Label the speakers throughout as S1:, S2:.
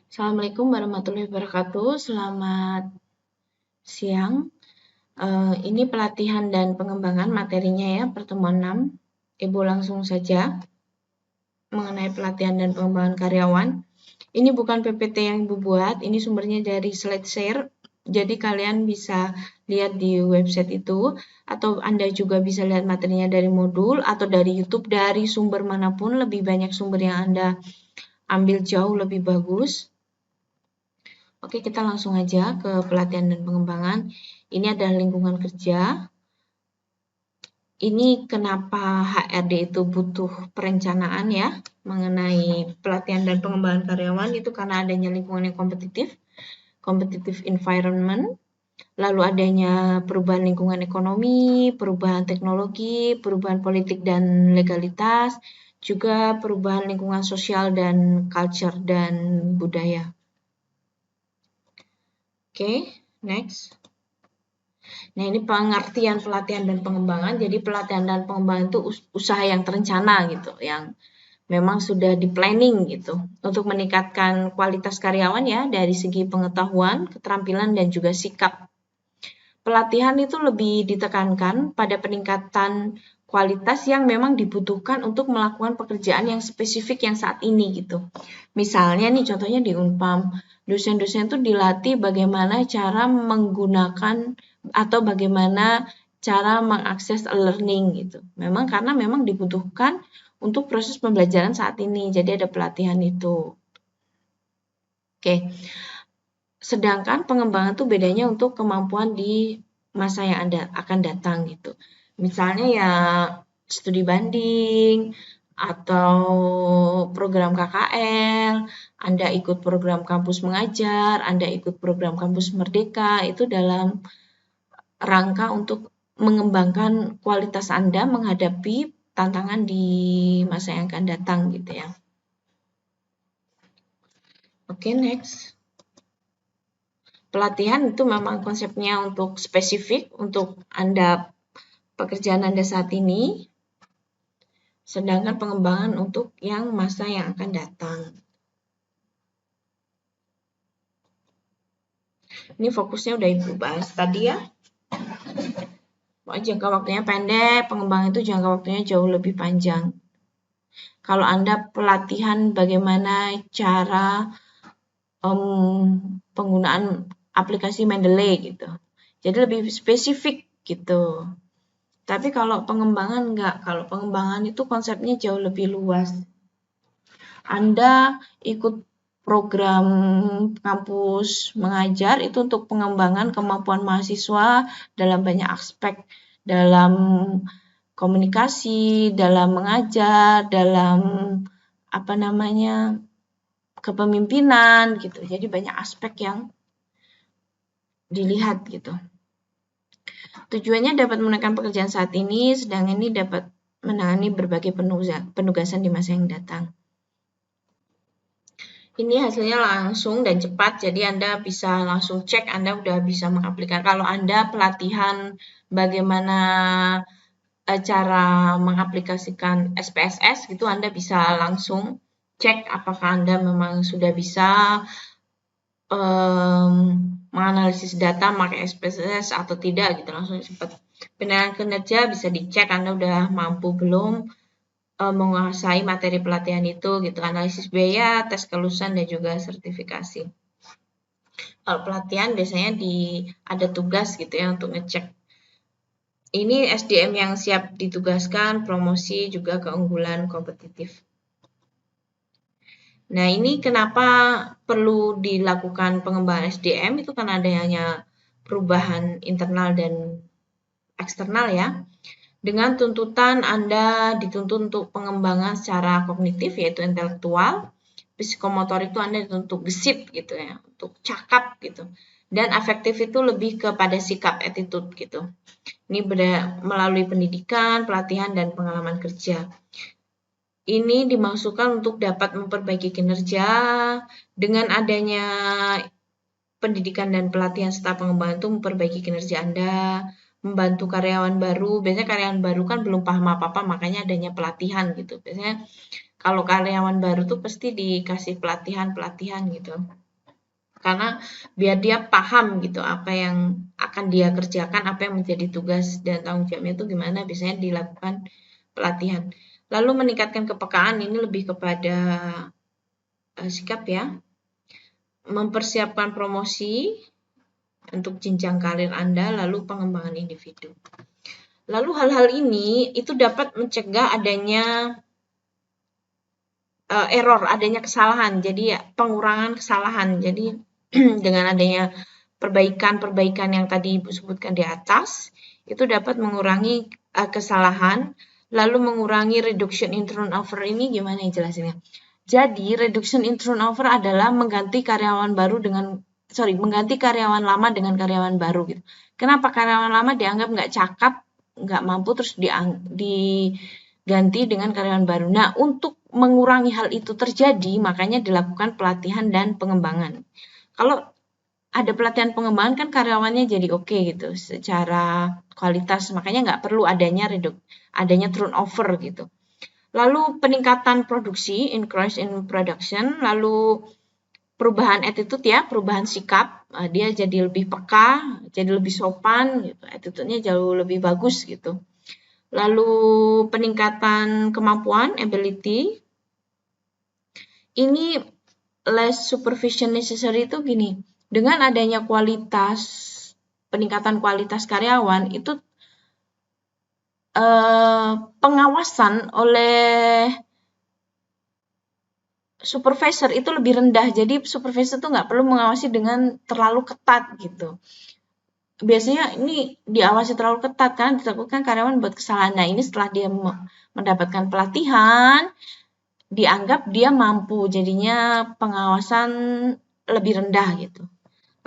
S1: Assalamualaikum warahmatullahi wabarakatuh. Selamat siang. Ini pelatihan dan pengembangan materinya ya, pertemuan 6. Ibu langsung saja mengenai pelatihan dan pengembangan karyawan. Ini bukan PPT yang Ibu buat, ini sumbernya dari SlideShare. Jadi kalian bisa lihat di website itu, atau Anda juga bisa lihat materinya dari modul atau dari YouTube, dari sumber manapun. Lebih banyak sumber yang Anda ambil jauh lebih bagus. Oke, kita langsung aja ke pelatihan dan pengembangan. Ini adalah lingkungan kerja. Ini kenapa HRD itu butuh perencanaan ya, mengenai pelatihan dan pengembangan karyawan itu karena adanya lingkungan yang competitive environment, lalu adanya perubahan lingkungan ekonomi, perubahan teknologi, perubahan politik dan legalitas, juga perubahan lingkungan sosial dan culture dan budaya. Oke, next. Nah, ini pengertian pelatihan dan pengembangan. Jadi pelatihan dan pengembangan itu usaha yang terencana gitu, yang memang sudah di planning gitu untuk meningkatkan kualitas karyawan ya dari segi pengetahuan, keterampilan dan juga sikap. Pelatihan itu lebih ditekankan pada peningkatan kualitas yang memang dibutuhkan untuk melakukan pekerjaan yang spesifik yang saat ini gitu. Misalnya nih contohnya di Unpam, dosen-dosen itu dilatih bagaimana cara menggunakan atau bagaimana cara mengakses learning gitu. Memang karena memang dibutuhkan untuk proses pembelajaran saat ini. Jadi ada pelatihan itu. Oke. Sedangkan pengembangan itu bedanya untuk kemampuan di masa yang akan datang gitu. Misalnya ya studi banding atau program KKL, Anda ikut program kampus mengajar, Anda ikut program kampus merdeka, itu dalam rangka untuk mengembangkan kualitas Anda menghadapi tantangan di masa yang akan datang gitu ya. Oke, next. Pelatihan itu memang konsepnya untuk spesifik untuk Anda pekerjaan Anda saat ini, sedangkan pengembangan untuk yang masa yang akan datang. Ini fokusnya udah Ibu bahas tadi ya. Jangka waktunya pendek, pengembangan itu jangka waktunya jauh lebih panjang. Kalau Anda pelatihan bagaimana cara penggunaan aplikasi Mendeley gitu. Jadi lebih spesifik gitu. Tapi kalau pengembangan enggak, kalau pengembangan itu konsepnya jauh lebih luas. Anda ikut program kampus mengajar itu untuk pengembangan kemampuan mahasiswa dalam banyak aspek, dalam komunikasi, dalam mengajar, dalam kepemimpinan gitu. Jadi banyak aspek yang dilihat gitu. Tujuannya dapat menekan pekerjaan saat ini, sedang ini dapat menangani berbagai penugasan di masa yang datang. Ini hasilnya langsung dan cepat, jadi Anda bisa langsung cek, Anda udah bisa mengaplikasikan. Kalau Anda pelatihan bagaimana cara mengaplikasikan SPSS, gitu Anda bisa langsung cek apakah Anda memang sudah bisa menganalisis data pakai SPSS atau tidak, gitu langsung cepat. Penilaian kinerja bisa dicek Anda udah mampu belum menguasai materi pelatihan itu gitu, analisis biaya, tes kelulusan dan juga sertifikasi. Kalau pelatihan biasanya ada tugas gitu ya untuk ngecek. Ini SDM yang siap ditugaskan, promosi juga keunggulan kompetitif. Nah, ini kenapa perlu dilakukan pengembangan SDM itu karena adanya perubahan internal dan eksternal ya. Dengan tuntutan Anda dituntut untuk pengembangan secara kognitif yaitu intelektual, psikomotor itu Anda dituntut gesit gitu ya, untuk cakap gitu. Dan afektif itu lebih kepada sikap attitude gitu. Ini melalui pendidikan, pelatihan dan pengalaman kerja. Ini dimaksudkan untuk dapat memperbaiki kinerja dengan adanya pendidikan dan pelatihan serta pengembangan itu memperbaiki kinerja Anda, membantu karyawan baru. Biasanya karyawan baru kan belum paham apa-apa, makanya adanya pelatihan gitu. Biasanya kalau karyawan baru tuh pasti dikasih pelatihan-pelatihan gitu. Karena biar dia paham gitu apa yang akan dia kerjakan, apa yang menjadi tugas dan tanggung jawabnya itu gimana, biasanya dilakukan pelatihan. Lalu meningkatkan kepekaan ini lebih kepada sikap ya, mempersiapkan promosi untuk jenjang karir Anda, lalu pengembangan individu. Lalu hal-hal ini itu dapat mencegah adanya error, adanya kesalahan, jadi ya, pengurangan kesalahan. Jadi dengan adanya perbaikan-perbaikan yang tadi Ibu sebutkan di atas, itu dapat mengurangi kesalahan, lalu mengurangi reduction in turnover. Ini gimana yang jelasinnya? Jadi reduction in turnover adalah mengganti karyawan lama dengan karyawan baru gitu. Kenapa karyawan lama dianggap nggak cakap, nggak mampu, terus diganti dengan karyawan baru. Nah, untuk mengurangi hal itu terjadi, makanya dilakukan pelatihan dan pengembangan. Kalau ada pelatihan pengembangan kan karyawannya jadi oke gitu secara kualitas, makanya nggak perlu adanya turnover gitu. Lalu peningkatan produksi, increase in production, lalu perubahan attitude ya, perubahan sikap, dia jadi lebih peka, jadi lebih sopan gitu, attitude-nya jauh lebih bagus gitu. Lalu peningkatan kemampuan, ability, ini less supervision necessary itu gini, dengan adanya peningkatan kualitas karyawan itu pengawasan oleh supervisor itu lebih rendah. Jadi supervisor itu nggak perlu mengawasi dengan terlalu ketat gitu. Biasanya ini diawasi terlalu ketat karena ditakutkan karyawan buat kesalahan. Nah, ini setelah dia mendapatkan pelatihan, dianggap dia mampu, jadinya pengawasan lebih rendah gitu.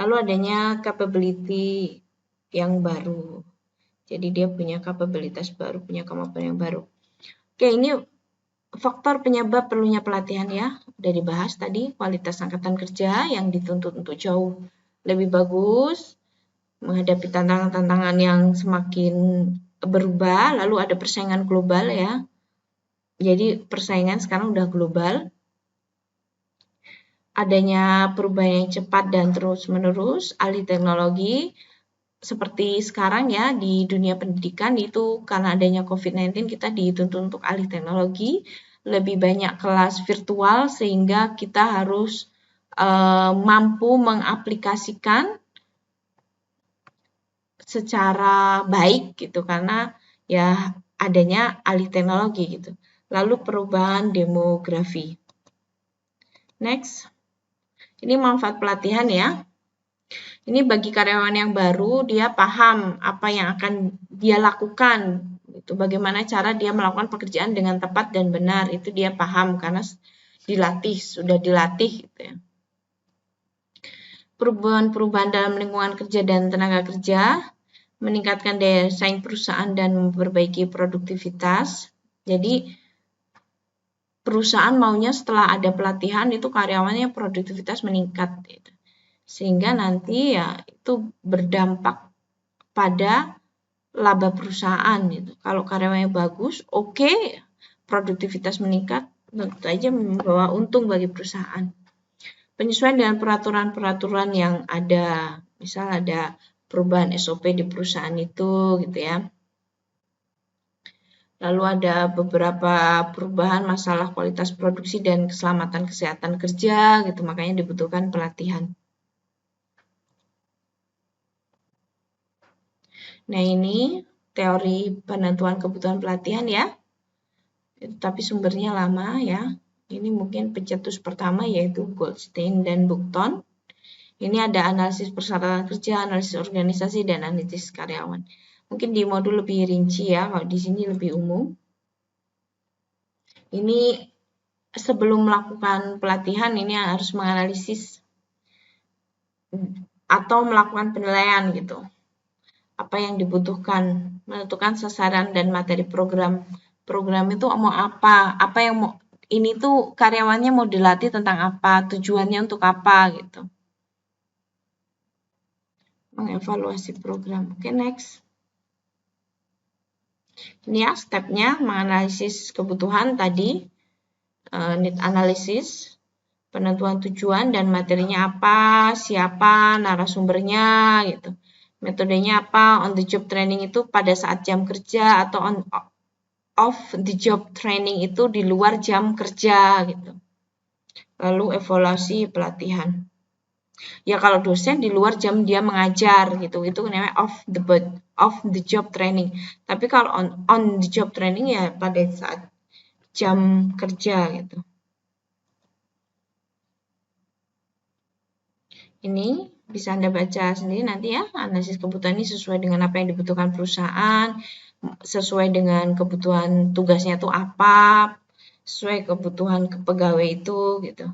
S1: Lalu adanya capability yang baru. Jadi dia punya kapabilitas baru, punya kemampuan yang baru. Oke, ini faktor penyebab perlunya pelatihan ya. Udah dibahas tadi, kualitas angkatan kerja yang dituntut untuk jauh lebih bagus, menghadapi tantangan-tantangan yang semakin berubah, lalu ada persaingan global ya. Jadi persaingan sekarang udah global. Adanya perubahan yang cepat dan terus-menerus, alih teknologi, seperti sekarang ya di dunia pendidikan itu karena adanya COVID-19 kita dituntut untuk alih teknologi, lebih banyak kelas virtual sehingga kita harus mampu mengaplikasikan secara baik gitu karena ya adanya alih teknologi gitu. Lalu perubahan demografi. Next. Ini manfaat pelatihan ya. Ini bagi karyawan yang baru, dia paham apa yang akan dia lakukan. Itu bagaimana cara dia melakukan pekerjaan dengan tepat dan benar. Itu dia paham karena sudah dilatih gitu ya. Perubahan-perubahan dalam lingkungan kerja dan tenaga kerja, meningkatkan daya saing perusahaan dan memperbaiki produktivitas. Jadi perusahaan maunya setelah ada pelatihan itu karyawannya produktivitas meningkat gitu. Sehingga nanti ya itu berdampak pada laba perusahaan gitu. Kalau karyawannya bagus, oke, produktivitas meningkat, tentu saja membawa untung bagi perusahaan. Penyesuaian dengan peraturan-peraturan yang ada, misal ada perubahan SOP di perusahaan itu gitu ya. Lalu ada beberapa perubahan masalah kualitas produksi dan keselamatan kesehatan kerja gitu, makanya dibutuhkan pelatihan. Nah, ini teori penentuan kebutuhan pelatihan ya. Tapi sumbernya lama ya. Ini mungkin pencetus pertama yaitu Goldstein dan Buckton. Ini ada analisis persyaratan kerja, analisis organisasi, dan analisis karyawan. Mungkin di modul lebih rinci ya, kalau di sini lebih umum. Ini sebelum melakukan pelatihan ini harus menganalisis atau melakukan penilaian gitu. Apa yang dibutuhkan, menentukan sasaran dan materi program. Program itu mau apa yang mau, ini tuh karyawannya mau dilatih tentang apa, tujuannya untuk apa gitu. Mengevaluasi program. Oke, next. Ini ya stepnya, menganalisis kebutuhan tadi, need analysis, penentuan tujuan dan materinya apa, siapa, narasumbernya gitu. Metodenya apa, on the job training itu pada saat jam kerja atau off the job training itu di luar jam kerja gitu. Lalu evaluasi pelatihan. Ya kalau dosen di luar jam dia mengajar gitu, itu namanya off the job training. Tapi kalau on the job training ya pada saat jam kerja gitu. Ini bisa Anda baca sendiri nanti ya, analisis kebutuhan ini sesuai dengan apa yang dibutuhkan perusahaan, sesuai dengan kebutuhan tugasnya itu apa, sesuai kebutuhan pegawai itu gitu.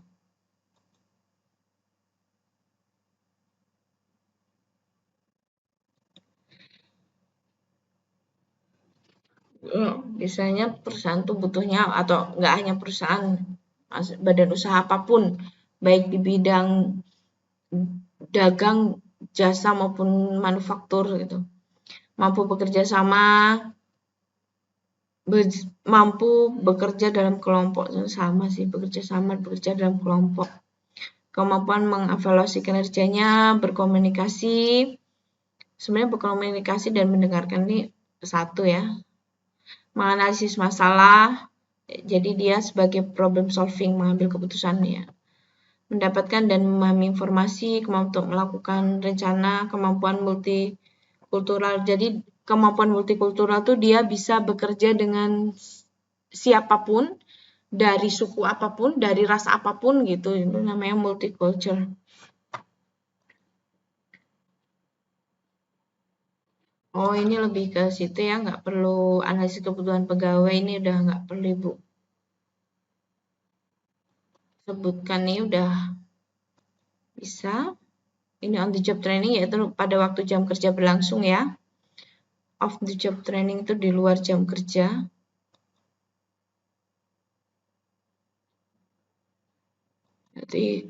S1: Biasanya perusahaan tuh butuhnya, atau nggak hanya perusahaan, badan usaha apapun, baik di bidang dagang, jasa maupun manufaktur gitu, mampu bekerja sama, mampu bekerja dalam kelompok, sama sih, bekerja dalam kelompok, kemampuan mengevaluasi kinerjanya, berkomunikasi, sebenarnya berkomunikasi dan mendengarkan ini satu ya, menganalisis masalah, jadi dia sebagai problem solving, mengambil keputusan ya, mendapatkan dan memahami informasi, kemampuan untuk melakukan rencana, kemampuan multikultural. Jadi kemampuan multikultural tuh dia bisa bekerja dengan siapapun, dari suku apapun, dari ras apapun gitu, itu namanya multicultural. Oh, ini lebih ke situ ya, nggak perlu analisis kebutuhan pegawai, ini udah nggak perlu Ibu sebutkan, nih udah bisa. Ini on the job training, yaitu pada waktu jam kerja berlangsung ya. Off the job training itu di luar jam kerja. Jadi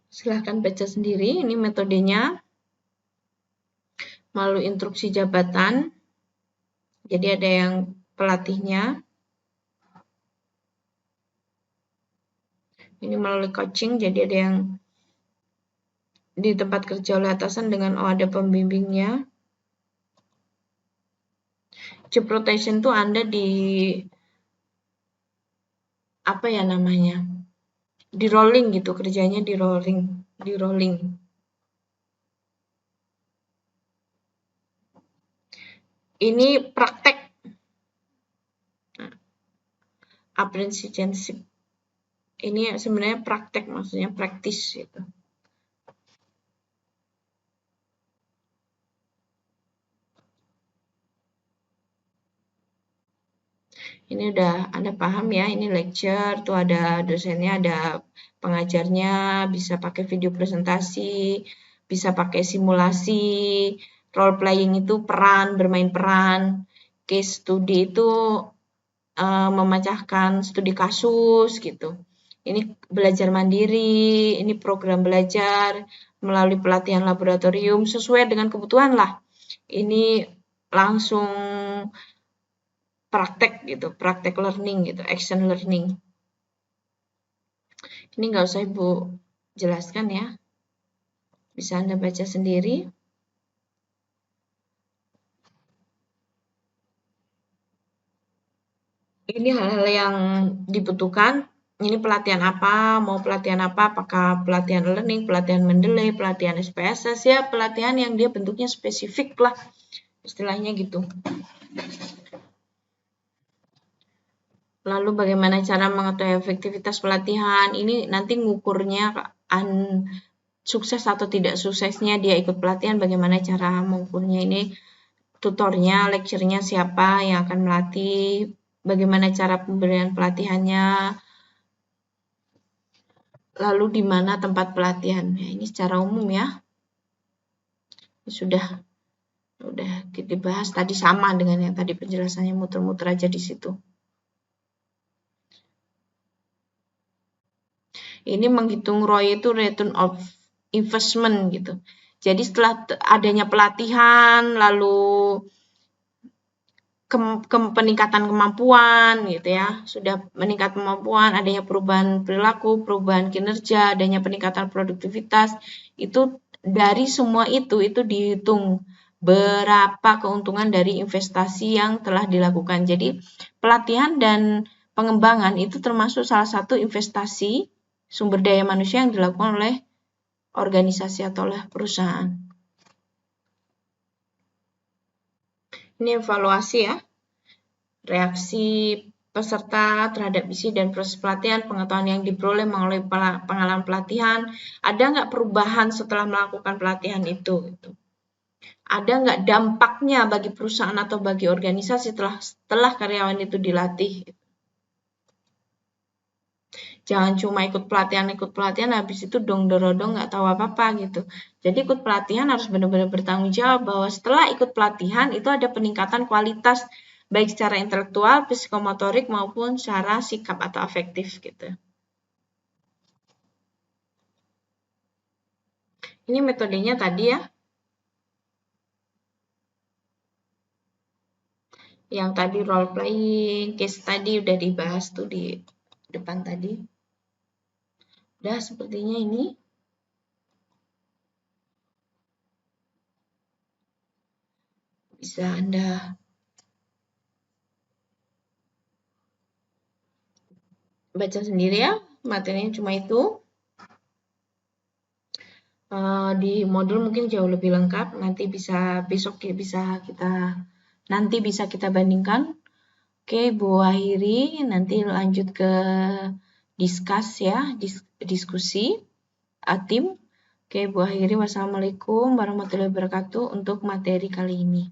S1: silahkan baca sendiri, ini metodenya melalui instruksi jabatan. Jadi ada yang pelatihnya. Ini melalui coaching, jadi ada yang di tempat kerja oleh atasan dengan ada pembimbingnya. Job rotation tuh Anda di apa ya namanya? Di rolling gitu, kerjanya di rolling. Ini praktek apprenticeship. Ini sebenarnya praktek, maksudnya praktis gitu. Ini udah Anda paham ya, ini lecture, tuh ada dosennya, ada pengajarnya, bisa pakai video presentasi, bisa pakai simulasi, role playing itu bermain peran, case study itu memecahkan studi kasus gitu. Ini belajar mandiri, ini program belajar melalui pelatihan laboratorium sesuai dengan kebutuhan lah. Ini langsung praktek gitu, praktek learning gitu, action learning. Ini nggak usah Ibu jelaskan ya, bisa Anda baca sendiri. Ini hal-hal yang dibutuhkan. Ini pelatihan apa, mau pelatihan apa, apakah pelatihan learning, pelatihan mendelay, pelatihan SPSS, ya pelatihan yang dia bentuknya spesifik lah, istilahnya gitu. Lalu bagaimana cara mengetahui efektivitas pelatihan, ini nanti ngukurnya sukses atau tidak suksesnya dia ikut pelatihan, bagaimana cara mengukurnya, ini tutornya, lecturenya siapa yang akan melatih, bagaimana cara pemberian pelatihannya, lalu di mana tempat pelatihan. Ya, ini secara umum ya. Sudah kita bahas tadi, sama dengan yang tadi penjelasannya, muter-muter aja di situ. Ini menghitung ROI itu return of investment gitu. Jadi setelah adanya pelatihan, lalu peningkatan kemampuan gitu ya, sudah meningkat kemampuan, adanya perubahan perilaku, perubahan kinerja, adanya peningkatan produktivitas, itu dari semua itu dihitung berapa keuntungan dari investasi yang telah dilakukan. Jadi pelatihan dan pengembangan itu termasuk salah satu investasi sumber daya manusia yang dilakukan oleh organisasi atau oleh perusahaan. Ini evaluasi ya, reaksi peserta terhadap isi dan proses pelatihan, pengetahuan yang diperoleh melalui pengalaman pelatihan, ada nggak perubahan setelah melakukan pelatihan itu? Gitu. Ada nggak dampaknya bagi perusahaan atau bagi organisasi setelah karyawan itu dilatih? Jangan cuma ikut pelatihan, habis itu dong-dorodong nggak tahu apa-apa gitu. Jadi ikut pelatihan harus benar-benar bertanggung jawab bahwa setelah ikut pelatihan itu ada peningkatan kualitas baik secara intelektual, psikomotorik maupun secara sikap atau afektif gitu. Ini metodenya tadi ya. Yang tadi role playing, case tadi udah dibahas tuh di depan tadi. Udah sepertinya ini. Bisa Anda baca sendiri ya, materinya cuma itu. Di modul mungkin jauh lebih lengkap, nanti bisa besok ya bisa kita bandingkan. Oke, Bu akhiri, nanti lanjut ke diskusi tim. Oke, Bu akhiri, wassalamualaikum warahmatullahi wabarakatuh untuk materi kali ini.